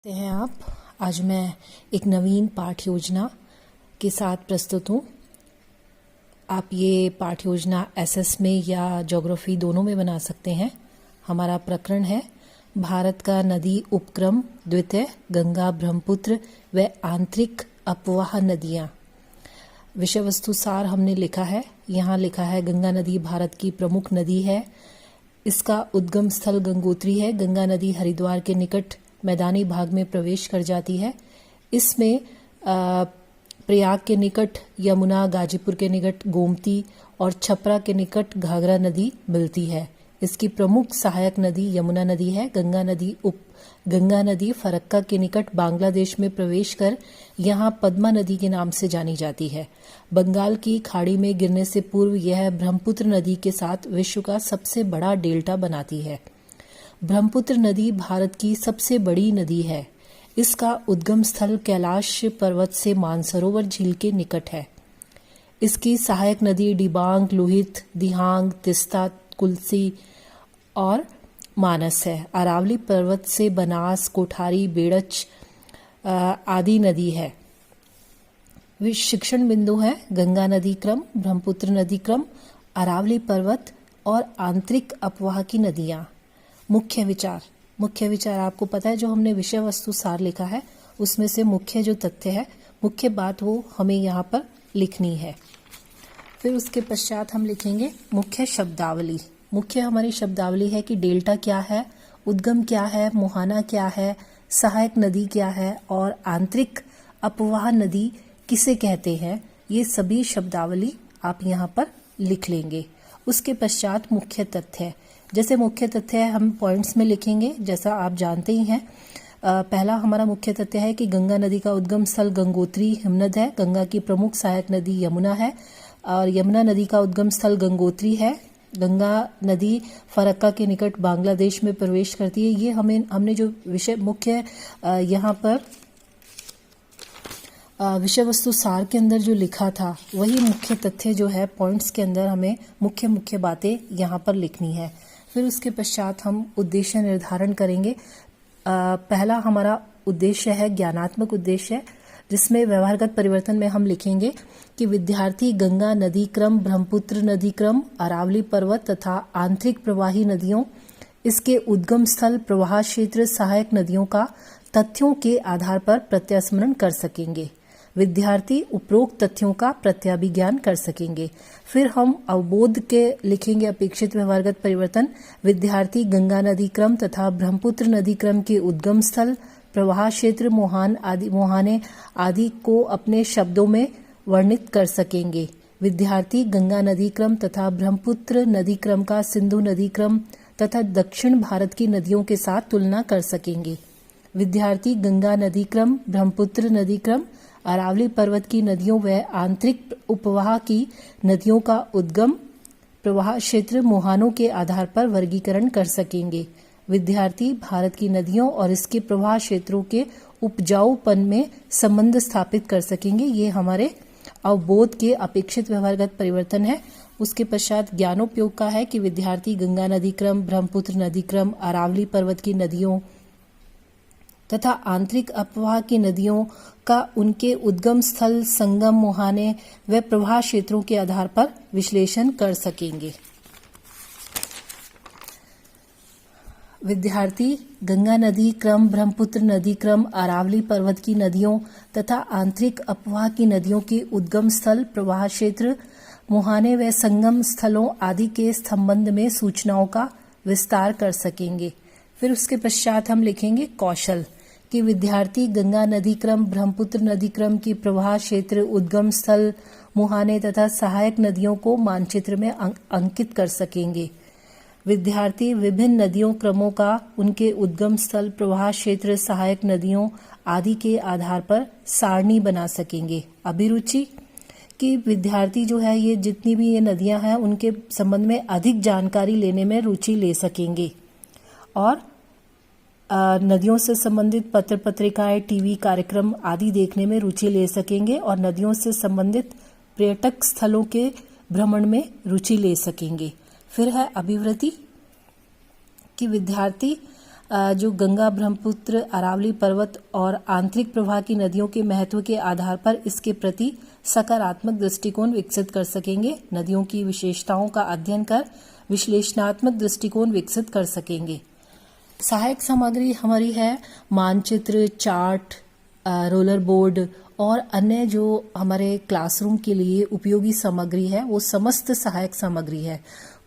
हैं आप। आज मैं एक नवीन पाठ योजना के साथ प्रस्तुत हूँ। आप ये पाठ योजना एसएस में या ज्योग्राफी दोनों में बना सकते हैं। हमारा प्रकरण है भारत का नदी उपक्रम द्वितीय, गंगा ब्रह्मपुत्र व आंतरिक अपवाह नदियाँ। विषय वस्तु सार हमने लिखा है। यहाँ लिखा है गंगा नदी भारत की प्रमुख नदी है। इसका उद्गम स्थल गंगोत्री है। गंगा नदी हरिद्वार के निकट मैदानी भाग में प्रवेश कर जाती है। इसमें प्रयाग के निकट यमुना, गाजीपुर के निकट गोमती और छपरा के निकट घाघरा नदी मिलती है। इसकी प्रमुख सहायक नदी यमुना नदी है। गंगा नदी फरक्का के निकट बांग्लादेश में प्रवेश कर यहाँ पद्मा नदी के नाम से जानी जाती है। बंगाल की खाड़ी में गिरने से पूर्व यह ब्रह्मपुत्र नदी के साथ विश्व का सबसे बड़ा डेल्टा बनाती है। ब्रह्मपुत्र नदी भारत की सबसे बड़ी नदी है। इसका उद्गम स्थल कैलाश पर्वत से मानसरोवर झील के निकट है। इसकी सहायक नदी डिबांग, लोहित, दिहांग, तिस्ता, कुल्सी और मानस है। अरावली पर्वत से बनास, कोठारी, बेड़च आदि नदी है। शिक्षण बिंदु है गंगा नदी क्रम, ब्रह्मपुत्र नदी क्रम, अरावली पर्वत और आंतरिक अपवाह की नदियां। मुख्य विचार आपको पता है, जो हमने विषय वस्तु सार लिखा है उसमें से मुख्य जो तथ्य है, मुख्य बात वो हमें यहाँ पर लिखनी है। फिर उसके पश्चात हम लिखेंगे मुख्य शब्दावली। मुख्य हमारी शब्दावली है कि डेल्टा क्या है, उद्गम क्या है, मुहाना क्या है, सहायक नदी क्या है और आंतरिक अपवाह नदी किसे कहते हैं। ये सभी शब्दावली आप यहाँ पर लिख लेंगे। उसके पश्चात मुख्य तथ्य, जैसे मुख्य तथ्य हम पॉइंट्स में लिखेंगे, जैसा आप जानते ही हैं। पहला हमारा मुख्य तथ्य है कि गंगा नदी का उद्गम स्थल गंगोत्री हिमनद है। गंगा की प्रमुख सहायक नदी यमुना है और यमुना नदी का उद्गम स्थल गंगोत्री है। गंगा नदी फरक्का के निकट बांग्लादेश में प्रवेश करती है। ये हमने जो विषय मुख्य यहाँ पर विषय वस्तु सार के अंदर जो लिखा था वही मुख्य तथ्य जो है पॉइंट्स के अंदर हमें मुख्य बातें यहाँ पर लिखनी है। फिर उसके पश्चात हम उद्देश्य निर्धारण करेंगे। पहला हमारा उद्देश्य है ज्ञानात्मक उद्देश्य, जिसमें व्यवहारगत परिवर्तन में हम लिखेंगे कि विद्यार्थी गंगा नदी क्रम, ब्रह्मपुत्र नदी क्रम, अरावली पर्वत तथा आंतरिक प्रवाही नदियों, इसके उद्गम स्थल, प्रवाह क्षेत्र, सहायक नदियों का तथ्यों के आधार पर प्रत्यास्मरण कर सकेंगे। विद्यार्थी उपरोक्त तथ्यों का प्रत्याभिज्ञान कर सकेंगे। फिर हम अवबोध के लिखेंगे अपेक्षित व्यवहारगत परिवर्तन। विद्यार्थी गंगा नदी क्रम तथा ब्रह्मपुत्र नदी क्रम के उद्गम स्थल, प्रवाह क्षेत्र, मुहाने आदि को अपने शब्दों में वर्णित कर सकेंगे। विद्यार्थी गंगा नदी क्रम तथा ब्रह्मपुत्र नदी क्रम का सिंधु नदी क्रम तथा दक्षिण भारत की नदियों के साथ तुलना कर सकेंगे। विद्यार्थी गंगा नदी क्रम, ब्रह्मपुत्र नदी क्रम, अरावली पर्वत की नदियों व आंतरिक उपवाह की नदियों का उद्गम प्रवाह क्षेत्र, मुहानों के आधार पर वर्गीकरण कर सकेंगे। विद्यार्थी भारत की नदियों और इसके प्रवाह क्षेत्रों के उपजाऊपन में संबंध स्थापित कर सकेंगे। ये हमारे अवबोध के अपेक्षित व्यवहारगत परिवर्तन है। उसके पश्चात ज्ञानोपयोग का है कि विद्यार्थी गंगा नदी क्रम, ब्रह्मपुत्र नदी क्रम, अरावली पर्वत की नदियों तथा आंतरिक अपवाह की नदियों का उनके उद्गम स्थल, संगम, मुहाने व प्रवाह क्षेत्रों के आधार पर विश्लेषण कर सकेंगे। विद्यार्थी गंगा नदी क्रम, ब्रह्मपुत्र नदी क्रम, अरावली पर्वत की नदियों तथा आंतरिक अपवाह की नदियों के उद्गम स्थल, प्रवाह क्षेत्र, मुहाने व संगम स्थलों आदि के संबंध में सूचनाओं का विस्तार कर सकेंगे। फिर उसके पश्चात हम लिखेंगे कौशल कि विद्यार्थी गंगा नदी क्रम, ब्रह्मपुत्र नदी क्रम की प्रवाह क्षेत्र, उद्गम स्थल, मुहाने तथा सहायक नदियों को मानचित्र में अंकित कर सकेंगे। विद्यार्थी विभिन्न नदियों क्रमों का उनके उद्गम स्थल, प्रवाह क्षेत्र, सहायक नदियों आदि के आधार पर सारणी बना सकेंगे। अभिरुचि कि विद्यार्थी जो है ये जितनी भी ये नदियां हैं उनके संबंध में अधिक जानकारी लेने में रुचि ले सकेंगे और नदियों से संबंधित पत्र पत्रिकाएं, टीवी कार्यक्रम आदि देखने में रुचि ले सकेंगे और नदियों से संबंधित पर्यटक स्थलों के भ्रमण में रुचि ले सकेंगे। फिर है अभिवृत्ति कि विद्यार्थी जो गंगा, ब्रह्मपुत्र, अरावली पर्वत और आंतरिक प्रवाह की नदियों के महत्व के आधार पर इसके प्रति सकारात्मक दृष्टिकोण विकसित कर सकेंगे। नदियों की विशेषताओं का अध्ययन कर विश्लेषणात्मक दृष्टिकोण विकसित कर सकेंगे। सहायक सामग्री हमारी है मानचित्र, चार्ट, रोलर बोर्ड और अन्य जो हमारे क्लासरूम के लिए उपयोगी सामग्री है वो समस्त सहायक सामग्री है।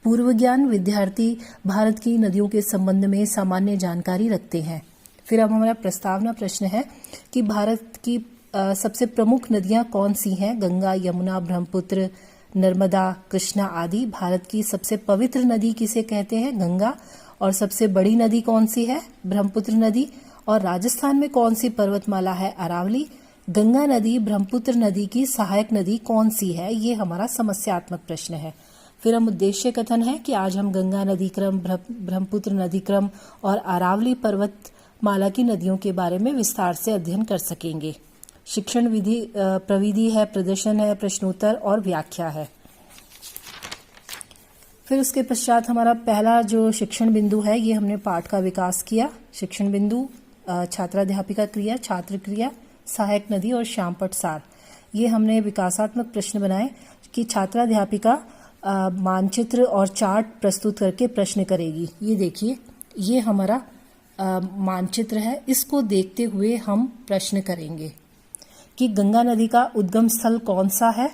पूर्व ज्ञान विद्यार्थी भारत की नदियों के संबंध में सामान्य जानकारी रखते हैं। फिर अब हमारा प्रस्तावना प्रश्न है कि भारत की सबसे प्रमुख नदियां कौन सी हैं? गंगा, यमुना, ब्रह्मपुत्र, नर्मदा, कृष्णा आदि। भारत की सबसे पवित्र नदी किसे कहते हैं? गंगा। और सबसे बड़ी नदी कौन सी है? ब्रह्मपुत्र नदी। और राजस्थान में कौन सी पर्वतमाला है? अरावली। गंगा नदी ब्रह्मपुत्र नदी की सहायक नदी कौन सी है? ये हमारा समस्यात्मक प्रश्न है। फिर हम उद्देश्य कथन है कि आज हम गंगा नदी क्रम, ब्रह्मपुत्र नदी क्रम और अरावली पर्वतमाला की नदियों के बारे में विस्तार से अध्ययन कर सकेंगे। शिक्षण विधि प्रविधि है, प्रदर्शन है, प्रश्नोत्तर और व्याख्या है। फिर उसके पश्चात हमारा पहला जो शिक्षण बिंदु है ये हमने पाठ का विकास किया। शिक्षण बिंदु छात्राध्यापिका क्रिया, छात्र क्रिया, सहायक नदी और श्यामपट्ट सार। ये हमने विकासात्मक प्रश्न बनाए कि छात्राध्यापिका मानचित्र और चार्ट प्रस्तुत करके प्रश्न करेगी। ये देखिए, ये हमारा मानचित्र है। इसको देखते हुए हम प्रश्न करेंगे कि गंगा नदी का उद्गम स्थल कौन सा है?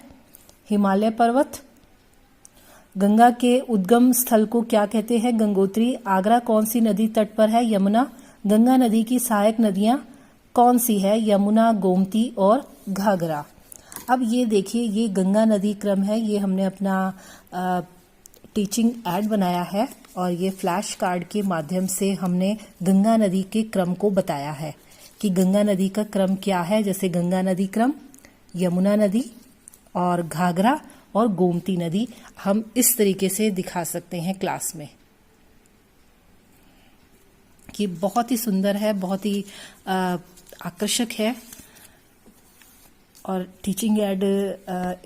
हिमालय पर्वत। गंगा के उद्गम स्थल को क्या कहते हैं? गंगोत्री। आगरा कौन सी नदी तट पर है? यमुना। गंगा नदी की सहायक नदियां कौन सी है? यमुना, गोमती और घाघरा। अब ये देखिए, ये गंगा नदी क्रम है। ये हमने अपना टीचिंग ऐड बनाया है और ये फ्लैश कार्ड के माध्यम से हमने गंगा नदी के क्रम को बताया है कि गंगा नदी का क्रम क्या है। जैसे गंगा नदी क्रम, यमुना नदी और घाघरा और गोमती नदी हम इस तरीके से दिखा सकते हैं क्लास में कि बहुत ही सुंदर है, बहुत ही आकर्षक है। और टीचिंग ऐड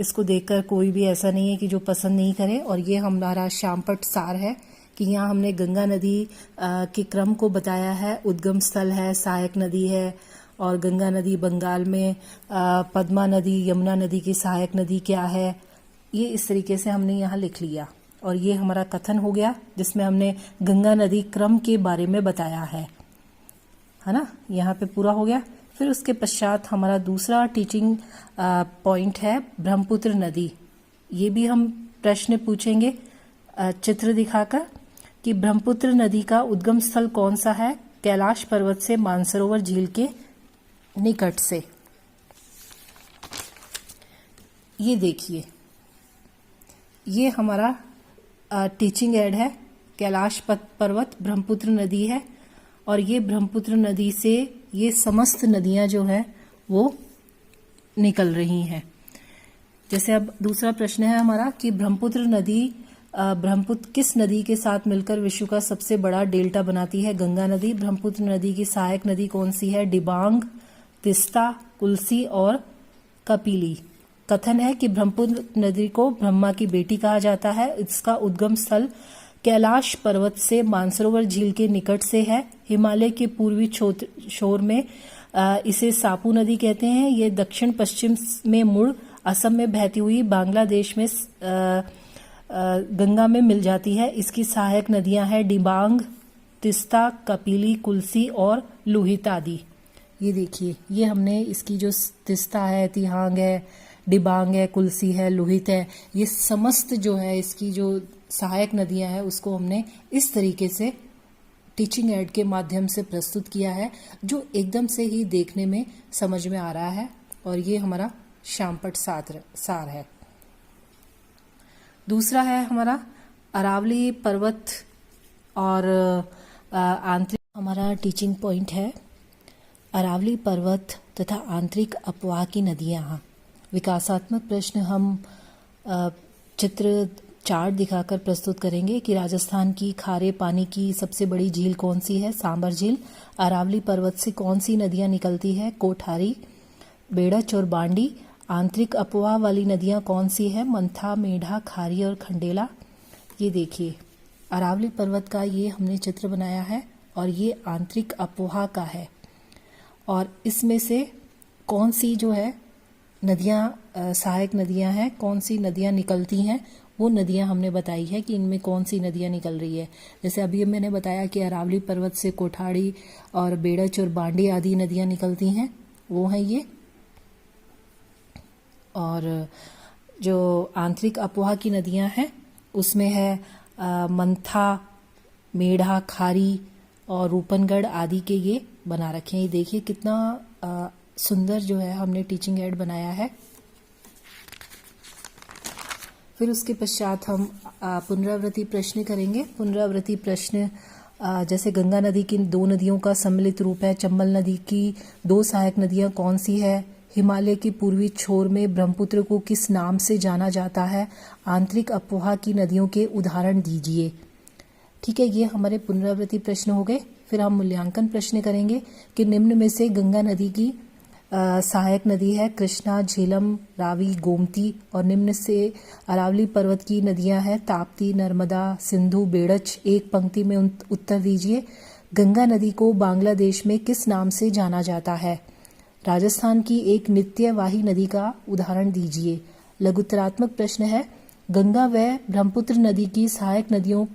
इसको देखकर कोई भी ऐसा नहीं है कि जो पसंद नहीं करे। और ये हमारा श्यामपट्ट सार है कि यहाँ हमने गंगा नदी के क्रम को बताया है। उद्गम स्थल है, सहायक नदी है और गंगा नदी बंगाल में, पद्मा नदी, यमुना नदी की सहायक नदी क्या है, ये इस तरीके से हमने यहाँ लिख लिया। और ये हमारा कथन हो गया जिसमें हमने गंगा नदी क्रम के बारे में बताया है ना। यहाँ पे पूरा हो गया। फिर उसके पश्चात हमारा दूसरा टीचिंग पॉइंट है ब्रह्मपुत्र नदी। ये भी हम प्रश्न पूछेंगे चित्र दिखाकर कि ब्रह्मपुत्र नदी का उद्गम स्थल कौन सा है? कैलाश पर्वत से, मानसरोवर झील के निकट से। ये देखिए, ये हमारा टीचिंग ऐड है। कैलाश पर्वत ब्रह्मपुत्र नदी है और ये ब्रह्मपुत्र नदी से ये समस्त नदियां जो है वो निकल रही हैं। जैसे अब दूसरा प्रश्न है हमारा कि ब्रह्मपुत्र नदी ब्रह्मपुत्र किस नदी के साथ मिलकर विश्व का सबसे बड़ा डेल्टा बनाती है? गंगा नदी। ब्रह्मपुत्र नदी की सहायक नदी कौन सी है? डिबांग, तिस्ता, कुल्सी और कपिली। कथन है कि ब्रह्मपुत्र नदी को ब्रह्मा की बेटी कहा जाता है। इसका उद्गम स्थल कैलाश पर्वत से मानसरोवर झील के निकट से है। हिमालय के पूर्वी छोर में इसे सापू नदी कहते हैं। ये दक्षिण पश्चिम में मुड़ असम में बहती हुई बांग्लादेश में गंगा में मिल जाती है। इसकी सहायक नदियां हैं डिबांग, तिस्ता, कपिली, कुल्सी और लोहित आदि। ये देखिए, ये हमने इसकी जो तिस्ता है, तिहांग है, डिबांग है, कुल्सी है, लोहित है, ये समस्त जो है इसकी जो सहायक नदियां हैं उसको हमने इस तरीके से टीचिंग ऐड के माध्यम से प्रस्तुत किया है जो एकदम से ही देखने में समझ में आ रहा है। और ये हमारा श्यामपट्ट सार है। दूसरा है हमारा अरावली पर्वत और आंतरिक। हमारा टीचिंग पॉइंट है अरावली पर्वत तथा आंतरिक अपवाह की नदियां। विकासात्मक प्रश्न हम चित्र चार्ट दिखाकर प्रस्तुत करेंगे कि राजस्थान की खारे पानी की सबसे बड़ी झील कौन सी है? सांबर झील। अरावली पर्वत से कौन सी नदियां निकलती है? कोठारी, बेड़च और बांडी। आंतरिक अपवाह वाली नदियां कौन सी है? मंथा, मेढा, खारी और खंडेला। ये देखिए, अरावली पर्वत का ये हमने चित्र बनाया है और ये आंतरिक अपोहा का है। और इसमें से कौन सी जो है नदियाँ सहायक नदियाँ हैं, कौन सी नदियाँ निकलती हैं, वो नदियाँ हमने बताई है कि इनमें कौन सी नदियाँ निकल रही है। जैसे अभी मैंने बताया कि अरावली पर्वत से कोठाड़ी और बेड़च और बांडी आदि नदियाँ निकलती हैं, वो हैं ये। और जो आंतरिक अपोहा की नदियाँ हैं उसमें है मंथा, मेढ़ा, खारी और रूपनगढ़ आदि के ये बना रखे हैं। ये देखिए कितना सुंदर जो है हमने टीचिंग एड बनाया है। फिर उसके पश्चात हम पुनरावृत्ति प्रश्न करेंगे। पुनरावृत्ति प्रश्न जैसे गंगा नदी की 2 नदियों का सम्मिलित रूप है, चंबल नदी की 2 सहायक नदियां कौन सी है, हिमालय की पूर्वी छोर में ब्रह्मपुत्र को किस नाम से जाना जाता है, आंतरिक अपोहा की नदियों के उदाहरण दीजिए। ठीक है, ये हमारे पुनरावृत्ति प्रश्न हो गए। फिर हम मूल्यांकन प्रश्न करेंगे कि निम्न में से गंगा नदी की सहायक नदी है कृष्णा, झेलम, रावी, गोमती, और निम्न से अरावली पर्वत की नदियां हैं ताप्ती, नर्मदा, सिंधु, बेड़च। एक पंक्ति में उत्तर दीजिए। गंगा नदी को बांग्लादेश में किस नाम से जाना जाता है? राजस्थान की एक नित्यवाही नदी का उदाहरण दीजिए। लघुत्तरात्मक प्रश्न है, गंगा व ब्रह्मपुत्र नदी की सहायक नदियों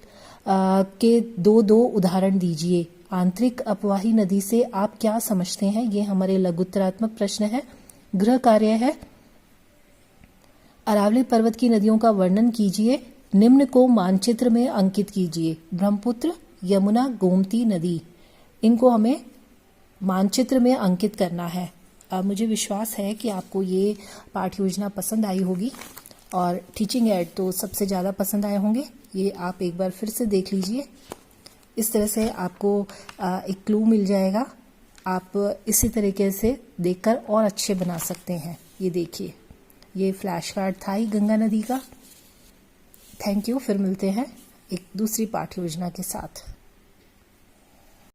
के दो उदाहरण दीजिए। आंतरिक अपवाही नदी से आप क्या समझते हैं? ये हमारे लघुत्तरात्मक प्रश्न है। गृह कार्य है, अरावली पर्वत की नदियों का वर्णन कीजिए, निम्न को मानचित्र में अंकित कीजिए। ब्रह्मपुत्र, यमुना, गोमती नदी, इनको हमें मानचित्र में अंकित करना है। मुझे विश्वास है कि आपको ये पाठ योजना पसंद आई होगी और टीचिंग एड तो सबसे ज़्यादा पसंद आए होंगे। ये आप एक बार फिर से देख लीजिए। इस तरह से आपको एक क्लू मिल जाएगा। आप इसी तरीके से देखकर और अच्छे बना सकते हैं। ये देखिए, ये फ्लैश कार्ड था ही गंगा नदी का। Thank you. फिर मिलते हैं एक दूसरी पाठ योजना के साथ।